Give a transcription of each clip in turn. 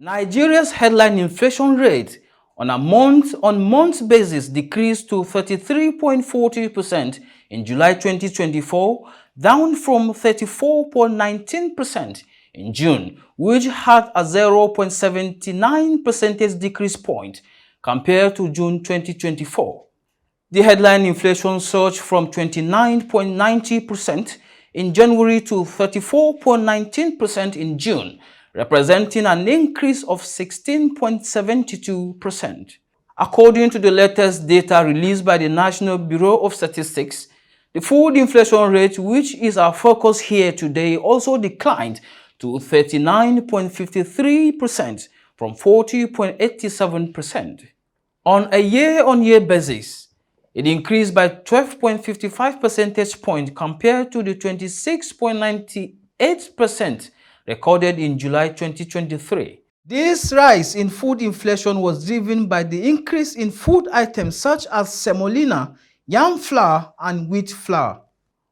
Nigeria's headline inflation rate on a month-on-month basis decreased to 33.40% in July 2024, down from 34.19% in June, which had a 0.79 percentage decrease point compared to June 2024. The headline inflation surged from 29.90% in January to 34.19% in June, representing an increase of 16.72%. According to the latest data released by the National Bureau of Statistics, the food inflation rate, which is our focus here today, also declined to 39.53% from 40.87%. On a year-on-year basis, it increased by 12.55 percentage points compared to the 26.98% recorded in July 2023. This rise in food inflation was driven by the increase in food items such as semolina, yam flour, and wheat flour.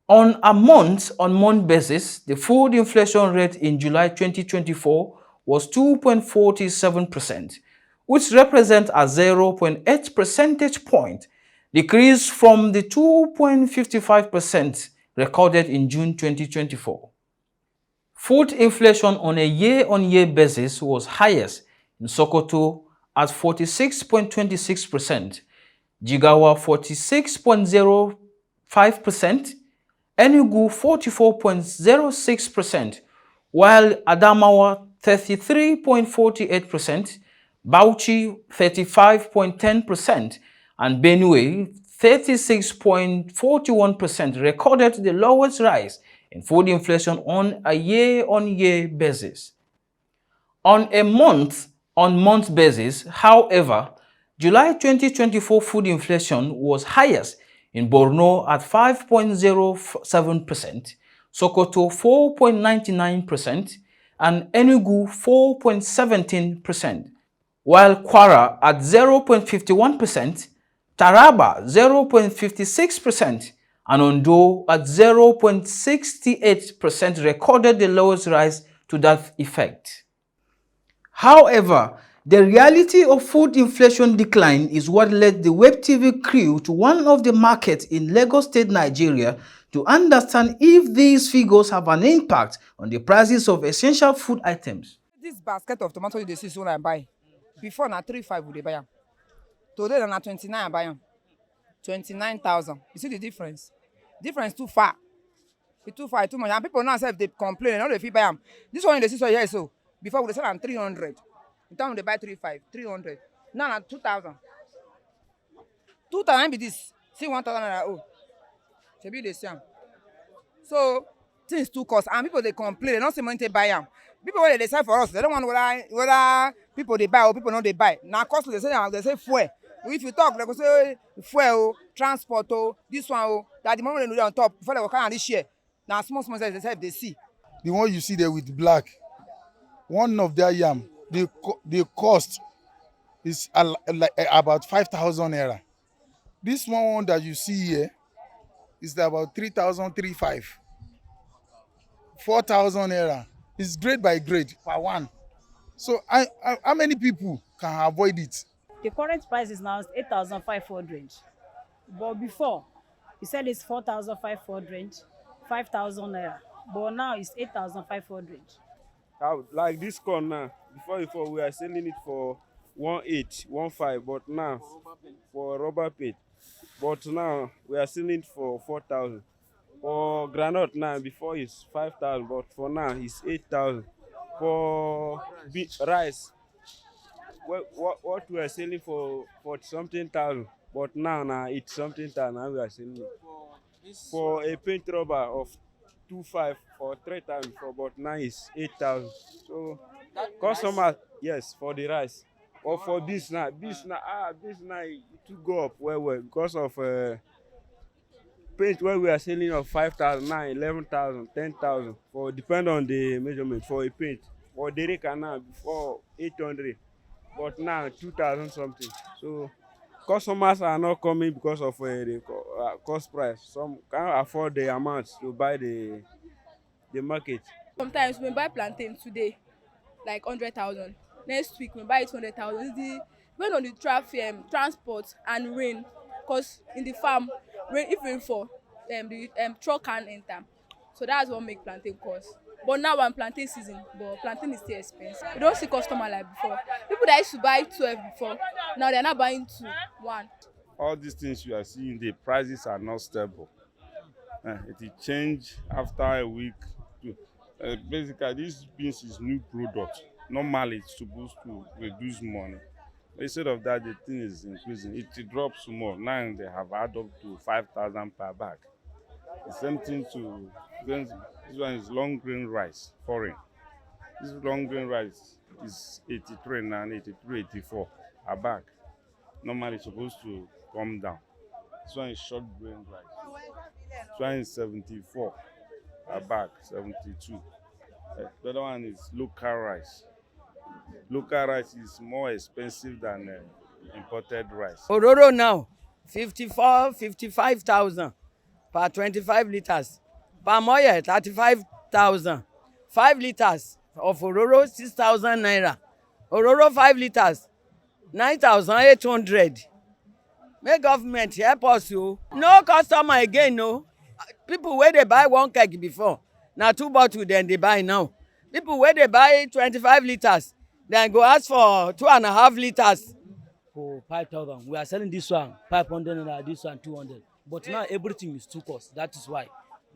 On a month-on-month basis, the food inflation rate in July 2024 was 2.47%, which represents a 0.8 percentage point decrease from the 2.55% recorded in June 2024. Food inflation on a year-on-year basis was highest in Sokoto at 46.26%, Jigawa 46.05%, Enugu 44.06%, while Adamawa 33.48%, Bauchi 35.10%, and Benue 36.41% recorded the lowest rise in food inflation on a year-on-year basis. On a month-on-month basis, however, July 2024 food inflation was highest in Borno at 5.07%, Sokoto 4.99%, and Enugu 4.17%, while Kwara at 0.51%, Taraba 0.56%, and Ondo at 0.68% recorded the lowest rise to that effect. However, the reality of food inflation decline is what led the WebTV crew to one of the markets in Lagos State, Nigeria, to understand if these figures have an impact on the prices of essential food items. This basket of tomatoes you see when I buy, before na 3.5 would they buy them. Today na 29 I buy them. 29,000. You see the difference? Difference too far. It's too far, too much. And people now say if they complain, now they feel buy them. This one they see so here so. Before we sell them 300. In time they buy 3.5, 300. Now na 2,000. 2,000 be this. See 1,000 naira. Oh, should be the same. So things too cost, and people they complain. They don't say money to buy them. People when they decide for us, they don't want whether people they buy or people not they buy. Now cost they say fuel. If you talk, they go say fuel, transport, this one, that the moment they do on top before they go carry this share. Now small they say if they see. The one you see there with black, one of their yam, the cost is like about 5,000 naira. This one that you see here is about 3,035. 4,000 naira. It's grade by grade per one. So how many people can avoid it? The current price is now 8,500. But before, he said it's 4,500, 5,000 naira. But now it's 8,500. Like this corn now, before we are selling it for 1.8, 1.5, but now for rubber paint. But now we are selling it for 4,000. For groundnut now, before it's 5,000, but for now it's 8,000. For rice, what we are selling for something thousand, but now it's something thousand. Now we are selling it for a paint rubber of 2.5 or 3,000, but now it's 8,000. So customers, yes, for the rice. Or for this now it to go up well because of paint where we are selling of 5,000, now 11,000, 10,000. For depend on the measurement for a paint. For Dereka now before 800, but now 2,000 something. So customers are not coming because of the cost price. Some can't afford the amount to buy the market. Sometimes we buy plantain today, like 100,000. next week we buy it 200,000. It's depend on the traffic, transport and rain, because in the farm, rain if rain fall, the truck can't enter. So that's what make plantain cost. But now I'm plantain season, but plantain is still expensive. We don't see customer like before. People that used to buy 12 before, now they're not buying 2, 1. All these things you are seeing, the prices are not stable. It will change after a week. Basically, this beans is new product. Normally, it's supposed to reduce money. Instead of that, the thing is increasing. It drops more. Now they have added up to 5,000 per bag. The same thing to this one is long grain rice, foreign. This long grain rice is 83 now, 83, 84 a bag. Normally, it's supposed to come down. This one is short grain rice. This one is 74 a bag, 72. The other one is local rice. Local rice is more expensive than imported rice. Ororo now, 55,000 per 25 liters. Palm oil, 35,000. 5 liters of Ororo, 6,000 naira. Ororo 5 liters, 9,800. May government help us. No customer again, no. People where they buy 1 keg before, now 2 bottles then they buy now. People where they buy 25 liters, then go ask for 2.5 liters. For 5,000, we are selling this one 500 and this one 200. But now everything is too cost. That is why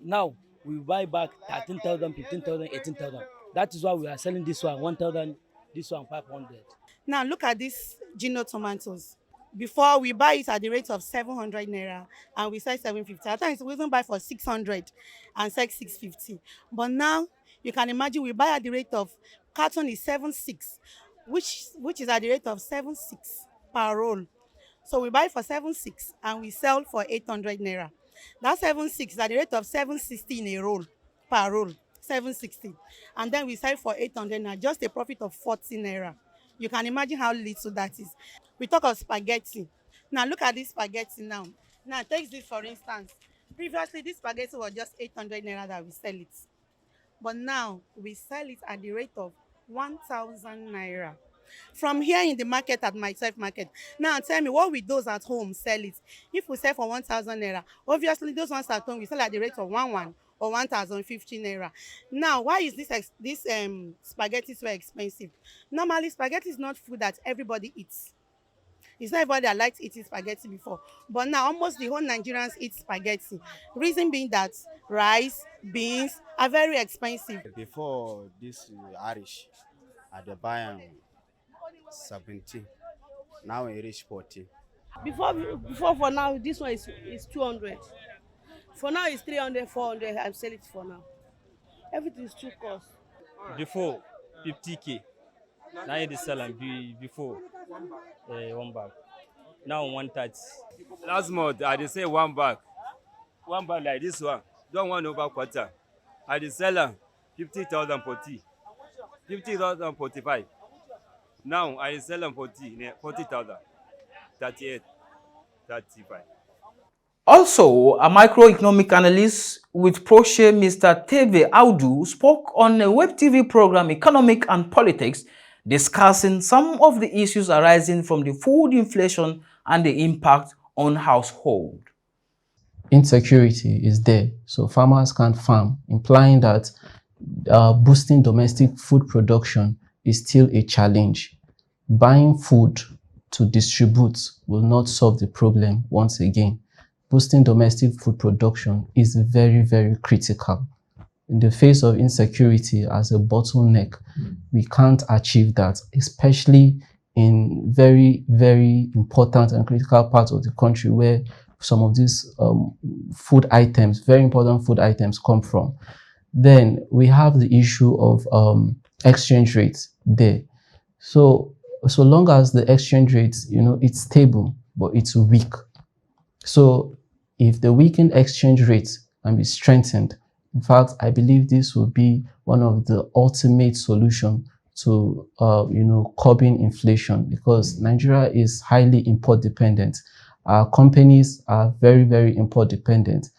now we buy back 13,000, 15,000, 18,000. That is why we are selling this one 1,000, this one 500. Now look at this Gino tomatoes. Before we buy it at the rate of 700 naira and we sell 750. At times we even buy for 600 and sell 650. But now you can imagine we buy at the rate of carton is 7.6, which is at the rate of 7.6 per roll. So we buy for 7.6 and we sell for 800 naira. That 7.6 is at the rate of 7.60 in a roll per roll, 7.60, and then we sell for 800 naira, just a profit of 40 naira. You can imagine how little that is. We talk of spaghetti. Now look at this spaghetti now. Now take this for instance. Previously this spaghetti was just 800 naira that we sell it. But now we sell it at the rate of 1,000 naira. From here in the market at my self market. Now tell me, what will those at home sell it? If we sell for 1,000 naira, obviously those ones at home we sell at the rate of 1,100 or 1,050 naira. Now, why is this spaghetti so expensive? Normally, spaghetti is not food that everybody eats. It's not everybody that likes eating spaghetti before. But now, almost the whole Nigerians eat spaghetti. Reason being that rice, beans are very expensive. Before this Irish, at the buy 17. Now it reach 40. Before for now, this one is 200. For now, it's 300, 400. I'm selling it for now. Everything is too cost. Before 50k. Now you sell and before 1 bag. Now 130. Last month I say 1 bag. 1 bag like this one. Don't want over quarter. I sell am 50,000 for tea. 50,000 45. Now I sell them for tea 40,000. 38, 35. Also, a microeconomic analyst with Proshare, Mr Terver Audu, spoke on a WebTV program, Economic and Politics, discussing some of the issues arising from the food inflation and the impact on household. Insecurity is there, so farmers can't farm, implying that boosting domestic food production is still a challenge. Buying food to distribute will not solve the problem once again. Boosting domestic food production is very, very critical. In the face of insecurity as a bottleneck, we can't achieve that, especially in very, very important and critical parts of the country where some of these food items, very important food items, come from. Then we have the issue of exchange rates there. So long as the exchange rates, it's stable, but it's weak. So if the weakened exchange rates can be strengthened, in fact, I believe this will be one of the ultimate solutions to, curbing inflation, because Nigeria is highly import dependent. Our companies are very, very import dependent.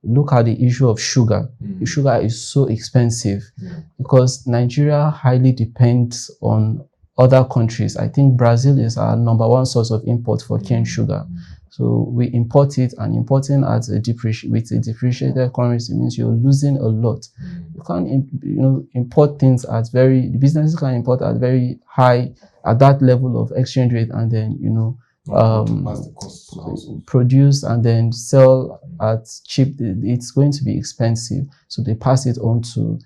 Look at the issue of sugar. Sugar is so expensive because Nigeria highly depends on other countries. I think Brazil is our #1 source of import for cane sugar. So we import it, and importing at with a depreciated currency means you're losing a lot. You can't, import things at businesses can import at very high, at that level of exchange rate, and then, produce and then sell at cheap. It's going to be expensive. So they pass it on to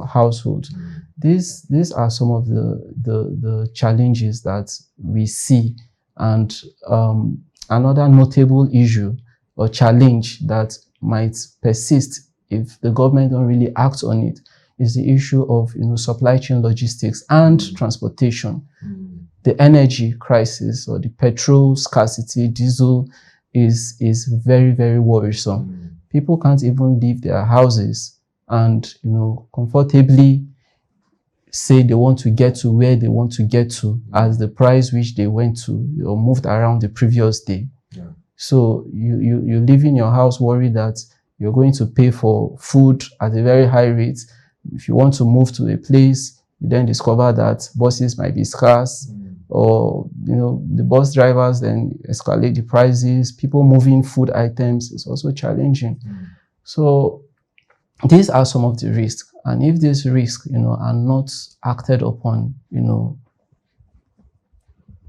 households. These are some of the challenges that we see. And another notable issue or challenge that might persist if the government don't really act on it is the issue of supply chain logistics and transportation. The energy crisis or the petrol scarcity, diesel is very, very worrisome. People can't even leave their houses and comfortably say they want to get to where they want to get to as the price which they went to or moved around the previous day. Yeah. So you live in your house worried that you're going to pay for food at a very high rate. If you want to move to a place, you then discover that buses might be scarce, or the bus drivers then escalate the prices. People moving food items is also challenging. So these are some of the risks. And if these risks, are not acted upon,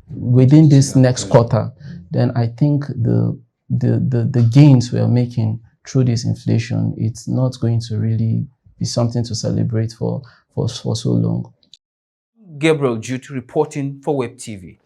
within this next quarter, then I think the gains we are making through this inflation, it's not going to really be something to celebrate for so long. Gabriel Jute reporting for WebTV.